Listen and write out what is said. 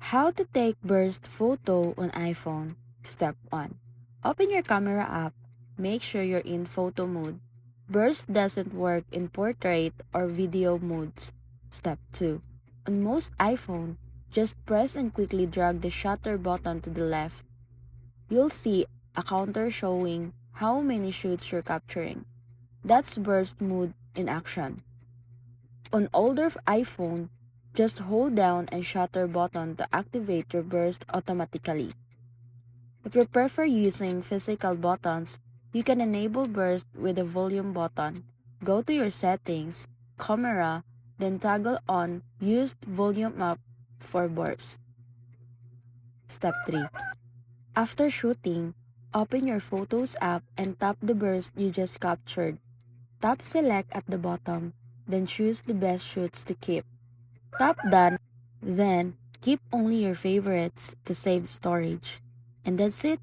How to take burst photo on iPhone. Step 1. Open your camera app. Make sure you're in photo mode. Burst doesn't work in portrait or video modes. Step 2. On most iPhone, just press and quickly drag the shutter button to the left. You'll see a counter showing how many shoots you're capturing. That's burst mode in action. On older iPhone, just hold down and shutter button to activate your burst automatically. If you prefer using physical buttons, you can enable burst with the volume button. Go to your settings, camera, then toggle on Use Volume Up for burst. Step 3. After shooting, open your Photos app and tap the burst you just captured. Tap Select at the bottom, then choose the best shoots to keep. Tap Done, then keep only your favorites to save storage. And that's it.